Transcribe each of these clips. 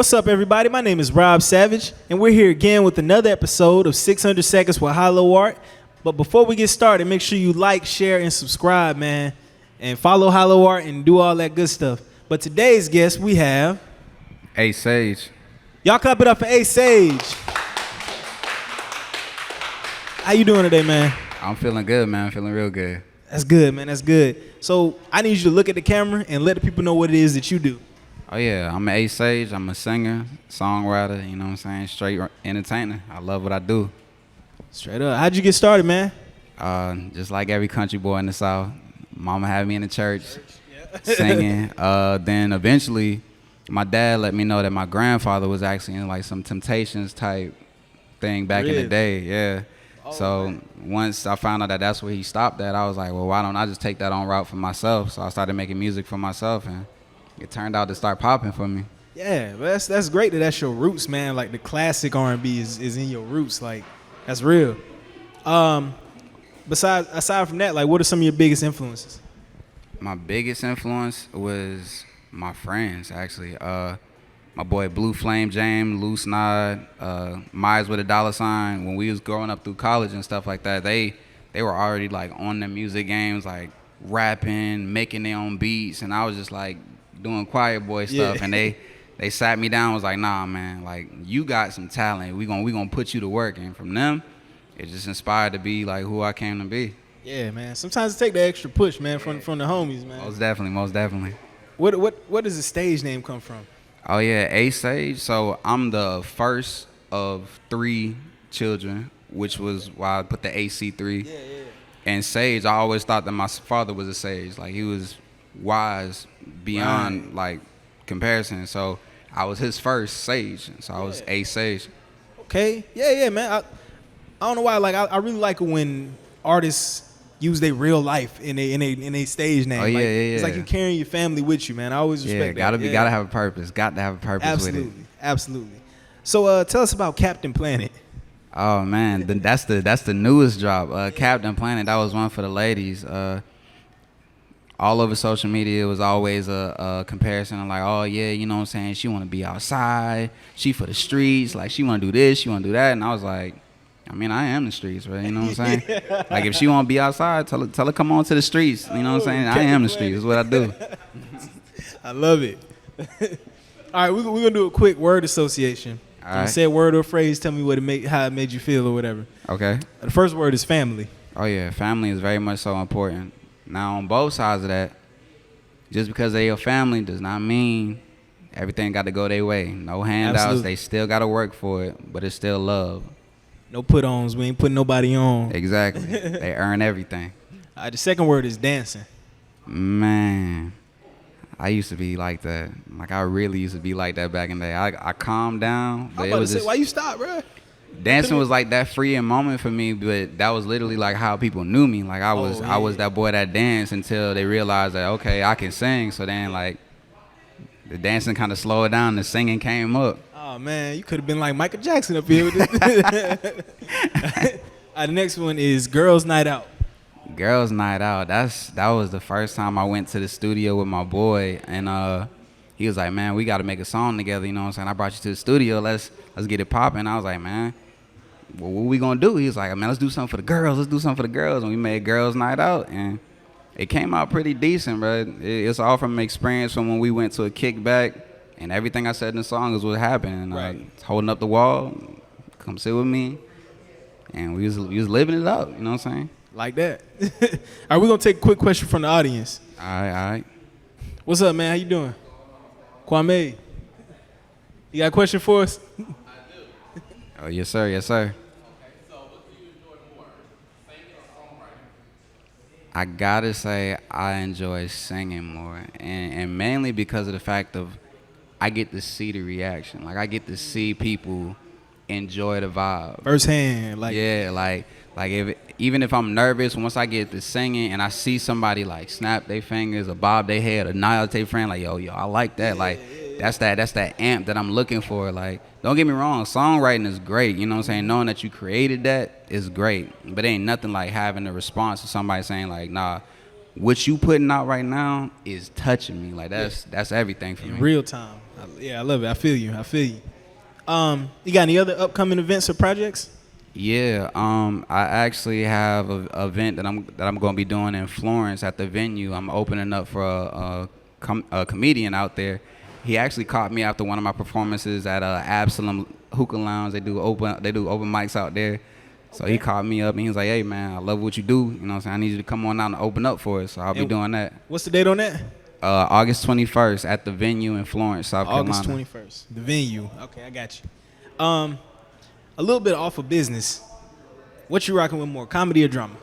What's up, everybody? My name is Rob Savage, and we're here again with another episode of 600 Seconds with HYLO Art. But before we get started, make sure you like, share, and subscribe, man. And follow HYLO Art and do all that good stuff. But today's guest, we have... Sage. Y'all clap it up for Sage. How you doing today, man? I'm feeling good, man. I'm feeling real good. That's good, man. That's good. So I need you to look at the camera and let the people know what it is that you do. Oh, yeah. I'm Sage. I'm a singer, songwriter, you know what I'm saying? Straight entertainer. I love what I do. Straight up. How'd you get started, man? Just like every country boy in the South. Mama had me in the church singing. Then eventually, my dad let me know that my grandfather was actually in like some Temptations type thing back in the day. Yeah. Oh, so once I found out that that's where he stopped at, I was like, well, why don't I just take that on route for myself? So I started making music for myself, and it turned out to start popping for me. Yeah, but that's great that that's your roots, man. Like the classic R&B is in your roots. Like that's real. Aside from that, like what are some of your biggest influences? My biggest influence was my friends, actually. My boy Blue Flame James, Loose Nod, Mize with a dollar sign. When we was growing up through college and stuff like that, they were already like on the music games, like rapping, making their own beats, and I was just like doing choir boy stuff. Yeah. And they sat me down and was like, nah, man, like you got some talent. We gonna put you to work. And from them, it just inspired to be like who I came to be. Yeah, man. Sometimes it take the extra push, man, from the homies, man. Most definitely. What does the stage name come from? Oh yeah, Sage. So I'm the first of 3 children, which was why I put the AC3. Yeah. And Sage, I always thought that my father was a sage. Like he was wise beyond like comparison. So I was his first sage. So I was Sage. Okay. Yeah, man. I don't know why. Like I really like it when artists use their real life in a stage name. Oh yeah, like, yeah. It's like you carrying your family with you, man. I always respect that. Gotta have a purpose. Got to have a purpose with it. Absolutely. So tell us about Captain Planet. Oh man, that's the newest drop. Captain Planet, that was one for the ladies. All over social media, it was always a comparison of like, oh yeah, you know what I'm saying? She want to be outside. She for the streets. Like she want to do this, she want to do that. And I was like, I mean, I am the streets, right? You know what I'm saying? Yeah. Like if she want to be outside, tell her come on to the streets. You know what I'm saying? I am the streets. Is what I do. I love it. All right, we're gonna do a quick word association. All right. Say a word or a phrase. Tell me how it made you feel or whatever. Okay. The first word is family. Oh yeah, family is very much so important. Now on both sides of that, just because they're your family does not mean everything got to go their way. No handouts. Absolutely. They still got to work for it, but it's still love. No put-ons. We ain't putting nobody on. Exactly. They earn everything. The second word is dancing. Man, I used to be like that. Like I really used to be like that back in the day. I calmed down. But why you stop, bro? Dancing was like that freeing moment for me, but that was literally like how people knew me. Like I was that boy that danced until they realized that okay, I can sing. So then like the dancing kind of slowed down, the singing came up. Oh man, you could have been like Michael Jackson up here with this. The next one is Girls Night Out. Girls Night Out. That was the first time I went to the studio with my boy, and he was like, man, we got to make a song together. You know what I'm saying? I brought you to the studio. Let's get it popping. I was like, man, what we gonna do? He was like, man, let's do something for the girls. And we made Girls Night Out, and it came out pretty decent, bro. It's all from an experience from when we went to a kickback, and everything I said in the song is what happened. And holding up the wall, come sit with me, and we was living it up. You know what I'm saying? Like that. All right, we're gonna take a quick question from the audience. All right. What's up, man? How you doing? Kwame, you got a question for us? I do. Oh, yes, sir. Okay, so what do you enjoy more, singing or songwriting? I gotta say I enjoy singing more, and mainly because of the fact of I get to see the reaction. Like I get to see people enjoy the vibe firsthand. Even if I'm nervous, once I get to singing and I see somebody like snap their fingers or bob their head or nod their friend, like yo, I like that. That's that amp that I'm looking for. Like, don't get me wrong, songwriting is great. You know what I'm saying? Knowing that you created that is great. But ain't nothing like having a response to somebody saying like, nah, what you putting out right now is touching me. Like that's everything for me. Real time. Yeah, I love it. I feel you. You got any other upcoming events or projects? Yeah, I actually have a event that I'm going to be doing in Florence at the venue. I'm opening up for a comedian out there. He actually caught me after one of my performances at Absalom Hookah Lounge. They do open mics out there. So he called me up and he was like, "Hey man, I love what you do. You know what I'm saying? I need you to come on out and open up for us." So I'll be doing that. What's the date on that? August 21st at the venue in Florence, South Carolina. August 21st. The venue. Okay, I got you. A little bit off of business. What you rocking with more, comedy or drama?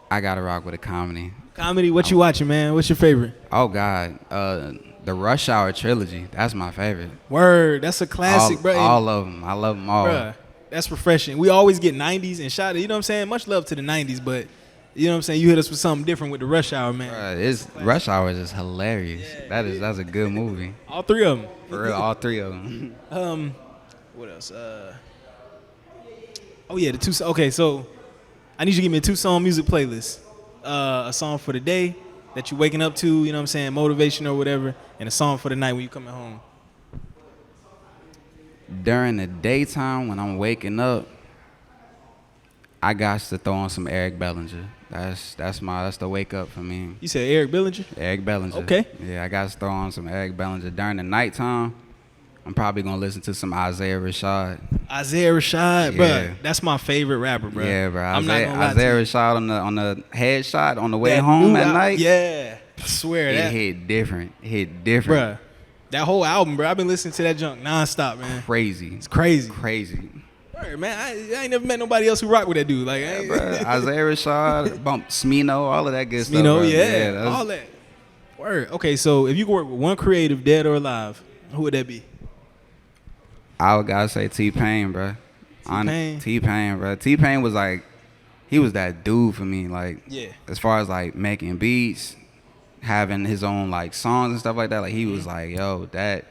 I gotta rock with a comedy. Comedy. What you watching, man? What's your favorite? Oh God, the Rush Hour trilogy. That's my favorite. Word. That's a classic, bro. All of them. I love them all. Bruh, that's refreshing. We always get 90s and shot it. You know what I'm saying? Much love to the 90s, but you know what I'm saying? You hit us with something different with the Rush Hour, man. Rush Hour is hilarious. Yeah, That's a good movie. All three of them. For real, all three of them. What else? Oh yeah, the two. Okay, so I need you to give me a 2-song music playlist. A song for the day that you're waking up to, you know what I'm saying, motivation or whatever, and a song for the night when you coming home. During the daytime when I'm waking up, I got to throw on some Eric Bellinger. That's the wake up for me. You said Eric Bellinger? Eric Bellinger. Okay. Yeah, I got to throw on some Eric Bellinger. During the nighttime, I'm probably gonna listen to some Isaiah Rashad. Isaiah Rashad, Yeah. bro. That's my favorite rapper, bro. Yeah, bro. I'm not gonna lie Isaiah to you. Rashad on the headshot on the way That home new at al- night. Yeah. I swear It that. hit different. It hit different. Bruh. That whole album, bro. I've been listening to that junk nonstop, man. Crazy. It's crazy. Crazy. Word, man. I ain't never met nobody else who rock with that dude. Like, I ain't, Bro, Isaiah Rashad, Bump Smino, all of that good stuff. you know, bro. yeah, that's- all that. Word. Okay, so if you could work with one creative, dead or alive, who would that be? I would gotta say T-Pain, bro. T-Pain? T-Pain, bro. T-Pain was like, he was that dude for me. Like, Yeah. as far as like making beats, having his own like songs and stuff like that. Like he was like, yo, that.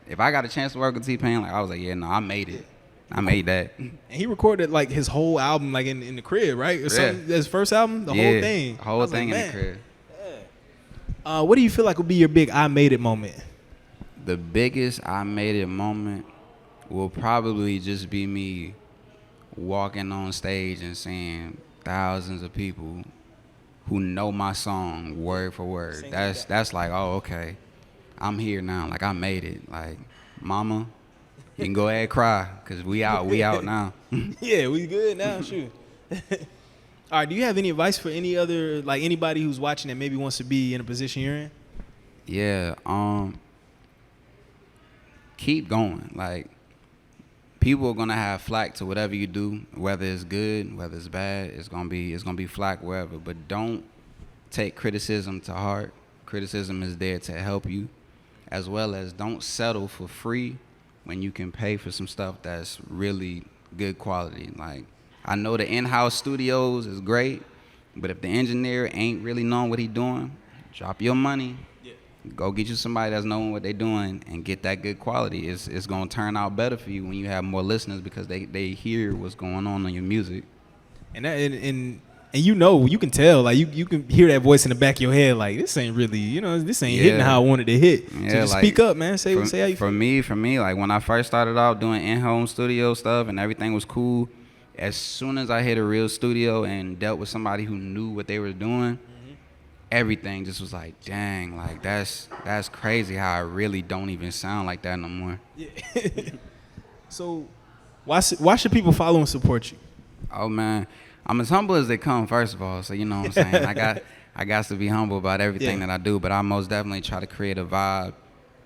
If I got a chance to work with T-Pain, like I was like, yeah, no, I made it. I made that. And he recorded like his whole album like in the crib, right? Or something, his first album, the whole thing. The I whole was thing like, in man. the crib. What do you feel like would be your big I made it moment? The biggest I made it moment will probably just be me walking on stage and seeing thousands of people who know my song word for word. Sing That's like, oh, okay, I'm here now. Like I made it. Like, mama, you can go ahead and cry, cause we out now. Yeah, we good now, shoot. All right, do you have any advice for any other, like anybody who's watching that maybe wants to be in a position you're in? Yeah, keep going. Like, people are gonna have flack to whatever you do, whether it's good, whether it's bad. It's gonna be flack wherever. But don't take criticism to heart. Criticism is there to help you, as well as don't settle for free when you can pay for some stuff that's really good quality. Like, I know the in-house studios is great, but if the engineer ain't really knowing what he doing, drop your money. Go get you somebody that's knowing what they're doing and get that good quality. It's gonna turn out better for you when you have more listeners because they hear what's going on your music. And you know, you can tell, like you can hear that voice in the back of your head, like this ain't really, you know, this ain't hitting how I wanted to hit. Yeah, So just like, speak up, man. Say how you for feel. me, like when I first started out doing in-home studio stuff and everything was cool, as soon as I hit a real studio and dealt with somebody who knew what they were doing, everything just was like, dang, like that's crazy how I really don't even sound like that no more. Yeah. So why should people follow and support you? Oh man, I'm as humble as they come, first of all. So you know what I'm saying? I got to be humble about everything that I do, but I most definitely try to create a vibe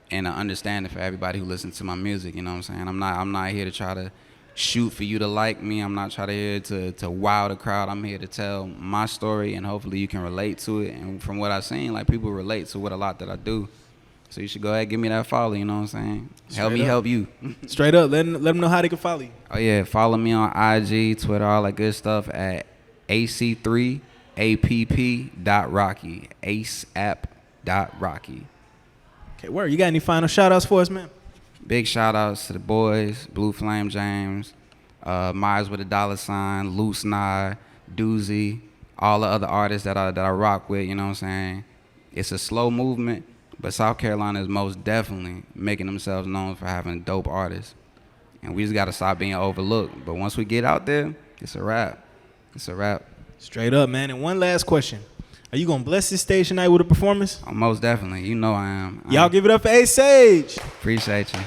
and an understanding for everybody who listens to my music, you know what I'm saying? I'm not here to try to shoot for you to like me. I'm not trying to wow the crowd. I'm here to tell my story, and hopefully you can relate to it. And from what I've seen, like, people relate to what a lot that I do. So you should go ahead and give me that follow, you know what I'm saying? Help me help you. Straight up, let them know how they can follow you. Oh yeah, follow me on IG, Twitter, all that good stuff at AC3APP.Rocky. AceApp.Rocky. Okay, word. You got any final shout outs for us, man? Big shout outs to the boys, Blue Flame James, Myers with a $, Loose Nye, Doozy, all the other artists that I rock with, you know what I'm saying? It's a slow movement, But South Carolina is most definitely making themselves known for having dope artists. And we just got to stop being overlooked. But once we get out there, it's a wrap. It's a wrap. Straight up, man. And one last question. Are you going to bless this stage tonight with a performance? Most definitely. You know I am. Y'all give it up for A Sage. Appreciate you.